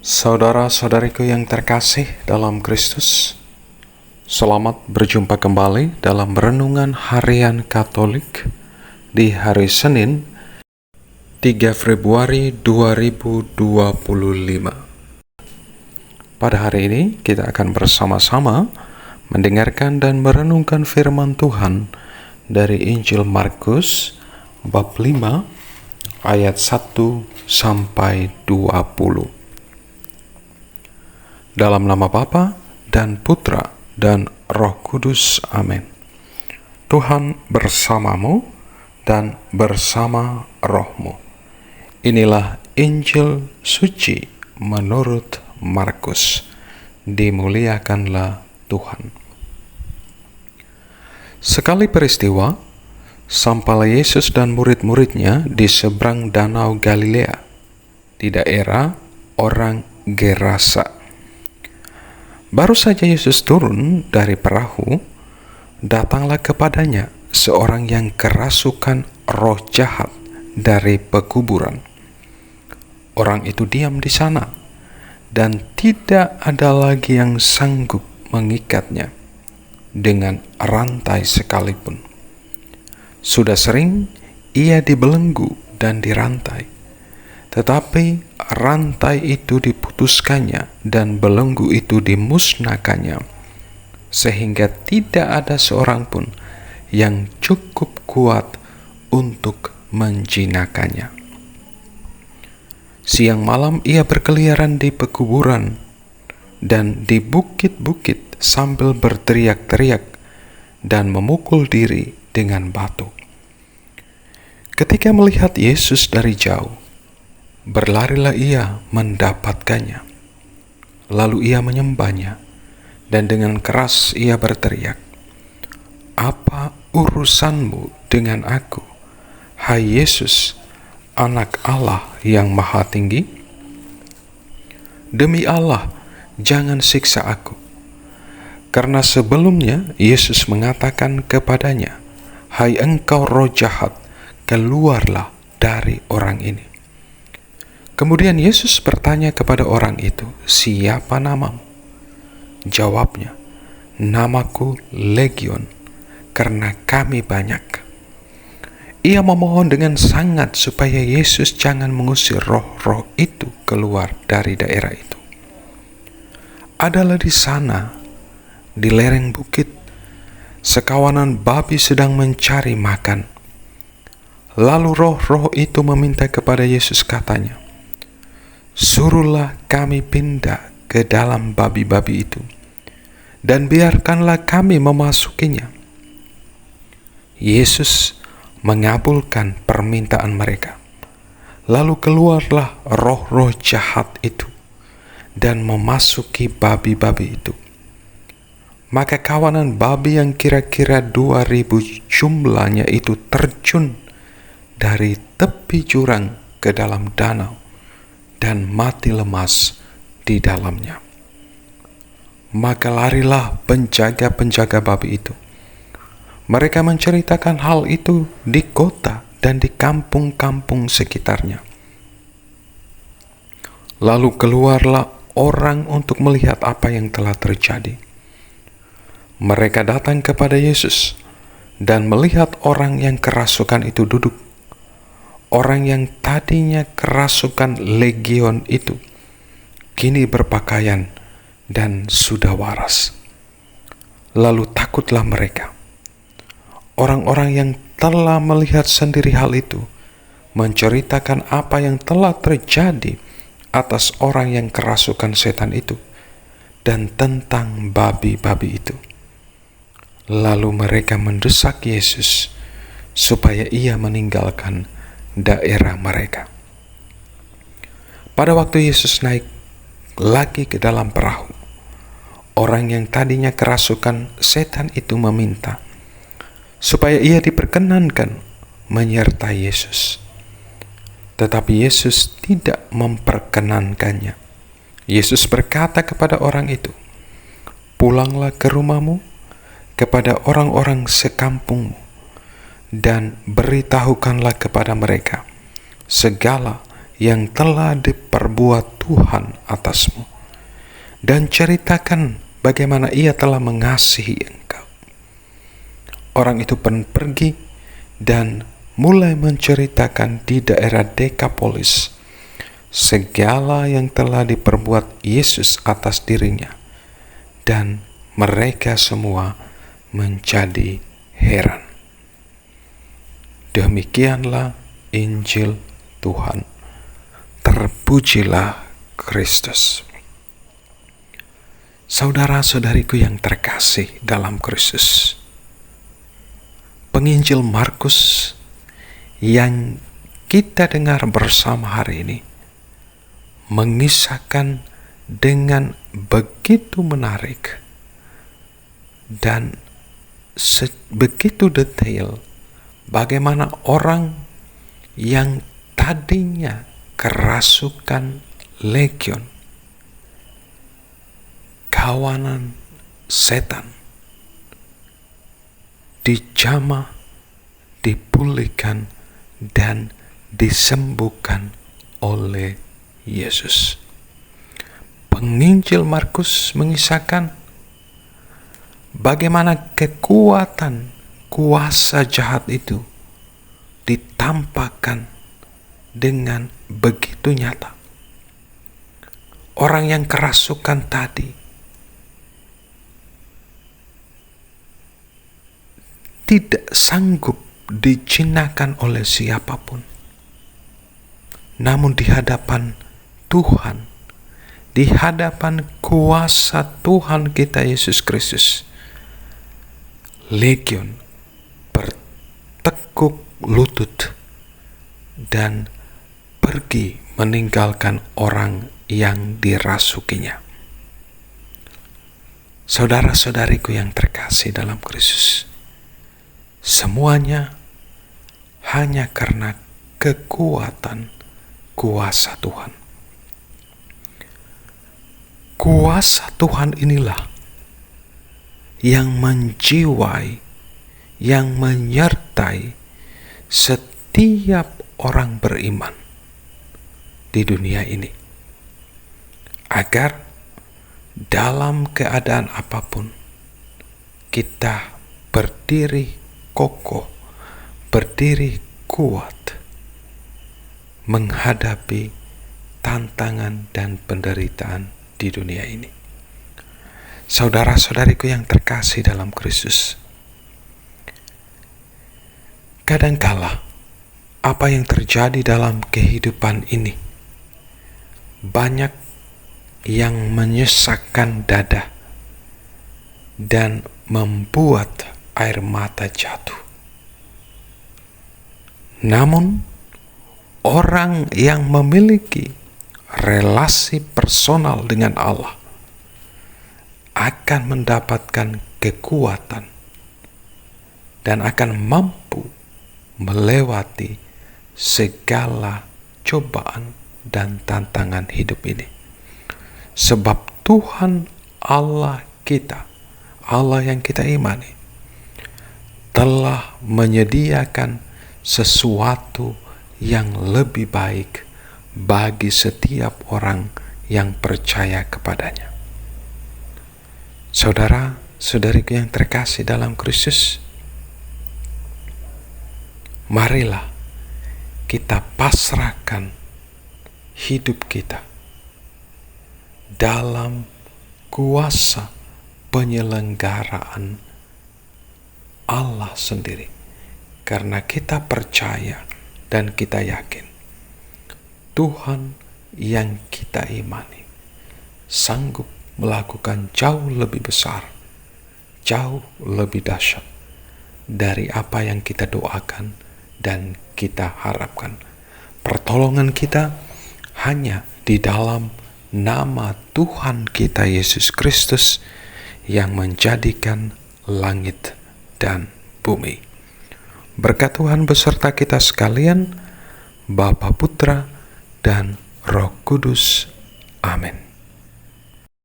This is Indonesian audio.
Saudara-saudariku yang terkasih dalam Kristus, selamat berjumpa kembali dalam Renungan Harian Katolik di hari Senin 3 Februari 2025. Pada hari ini kita akan bersama-sama mendengarkan dan merenungkan firman Tuhan dari Injil Markus bab 5 ayat 1 sampai 20. Dalam nama Bapa dan Putra dan Roh Kudus. Amin. Tuhan bersamamu dan bersama rohmu. Inilah Injil suci menurut Markus. Dimuliakanlah Tuhan. Sekali peristiwa, sampailah Yesus dan murid-muridnya di seberang danau Galilea, di daerah orang Gerasa. Baru saja Yesus turun dari perahu, datanglah kepadanya seorang yang kerasukan roh jahat dari pekuburan. Orang itu diam di sana, dan tidak ada lagi yang sanggup mengikatnya dengan rantai sekalipun. Sudah sering ia dibelenggu dan dirantai, tetapi rantai itu diputuskannya dan belenggu itu dimusnahkannya, sehingga tidak ada seorang pun yang cukup kuat untuk menjinakkannya. Siang malam ia berkeliaran di pekuburan dan di bukit-bukit sambil berteriak-teriak dan memukul diri dengan batu. Ketika melihat Yesus dari jauh, berlarilah ia mendapatkannya. Lalu ia menyembahnya, dan dengan keras ia berteriak, "Apa urusanmu dengan aku, hai Yesus, Anak Allah yang Maha Tinggi? Demi Allah, jangan siksa aku." Karena sebelumnya Yesus mengatakan kepadanya, "Hai engkau roh jahat, keluarlah dari orang ini." Kemudian Yesus bertanya kepada orang itu, "Siapa namamu?" Jawabnya, "Namaku Legion, karena kami banyak." Ia memohon dengan sangat supaya Yesus jangan mengusir roh-roh itu keluar dari daerah itu. Adalah di sana, di lereng bukit, sekawanan babi sedang mencari makan. Lalu roh-roh itu meminta kepada Yesus, katanya, "Suruhlah kami pindah ke dalam babi-babi itu, dan biarkanlah kami memasukinya." Yesus mengabulkan permintaan mereka. Lalu keluarlah roh-roh jahat itu dan memasuki babi-babi itu. Maka kawanan babi yang kira-kira 2.000 jumlahnya itu terjun dari tepi jurang ke dalam danau dan mati lemas di dalamnya. Maka larilah penjaga-penjaga babi itu. Mereka menceritakan hal itu di kota dan di kampung-kampung sekitarnya. Lalu keluarlah orang untuk melihat apa yang telah terjadi. Mereka datang kepada Yesus dan melihat orang yang kerasukan itu duduk. Orang yang tadinya kerasukan legion itu kini berpakaian dan sudah waras. Lalu takutlah mereka. Orang-orang yang telah melihat sendiri hal itu menceritakan apa yang telah terjadi atas orang yang kerasukan setan itu dan tentang babi-babi itu. Lalu mereka mendesak Yesus supaya ia meninggalkan daerah mereka. Pada waktu Yesus naik lagi ke dalam perahu, orang yang tadinya kerasukan setan itu meminta supaya ia diperkenankan menyertai Yesus. Tetapi Yesus tidak memperkenankannya. Yesus berkata kepada orang itu, "Pulanglah ke rumahmu, kepada orang-orang sekampungmu, dan beritahukanlah kepada mereka segala yang telah diperbuat Tuhan atasmu, dan ceritakan bagaimana Ia telah mengasihi engkau. Orang itu pun pergi dan mulai menceritakan di daerah Dekapolis segala yang telah diperbuat Yesus atas dirinya, dan mereka semua menjadi heran. Demikianlah Injil Tuhan. Terpujilah Kristus. Saudara-saudariku yang terkasih dalam Kristus, Penginjil Markus yang kita dengar bersama hari ini mengisahkan dengan begitu menarik dan begitu detail bagaimana orang yang tadinya kerasukan legion, kawanan setan, dijamah, dipulihkan, dan disembuhkan oleh Yesus. Penginjil Markus mengisahkan bagaimana kekuatan kuasa jahat itu ditampakkan dengan begitu nyata. Orang yang kerasukan tadi tidak sanggup dijinakan oleh siapapun. Namun di hadapan Tuhan, di hadapan kuasa Tuhan kita Yesus Kristus, legion bertekuk lutut dan pergi meninggalkan orang yang dirasukinya. Saudara-saudariku yang terkasih dalam Kristus, semuanya hanya karena kekuatan kuasa Tuhan. Kuasa Tuhan inilah yang menjiwai, yang menyertai setiap orang beriman di dunia ini, agar dalam keadaan apapun kita berdiri kokoh, berdiri kuat menghadapi tantangan dan penderitaan di dunia ini. Saudara-saudariku yang terkasih dalam Kristus, kadangkala apa yang terjadi dalam kehidupan ini banyak yang menyesakkan dada dan membuat air mata jatuh. Namun orang yang memiliki relasi personal dengan Allah akan mendapatkan kekuatan dan akan mampu melewati segala cobaan dan tantangan hidup ini. Sebab Tuhan Allah kita, Allah yang kita imani, telah menyediakan sesuatu yang lebih baik bagi setiap orang yang percaya kepadanya. Saudara-saudariku yang terkasih dalam Kristus, marilah kita pasrahkan hidup kita dalam kuasa penyelenggaraan Allah sendiri, karena kita percaya dan kita yakin Tuhan yang kita imani sanggup melakukan jauh lebih besar, jauh lebih dahsyat dari apa yang kita doakan dan kita harapkan. Pertolongan kita hanya di dalam nama Tuhan kita Yesus Kristus yang menjadikan langit dan bumi. Berkat Tuhan beserta kita sekalian, Bapa, Putra, dan Roh Kudus. Amin.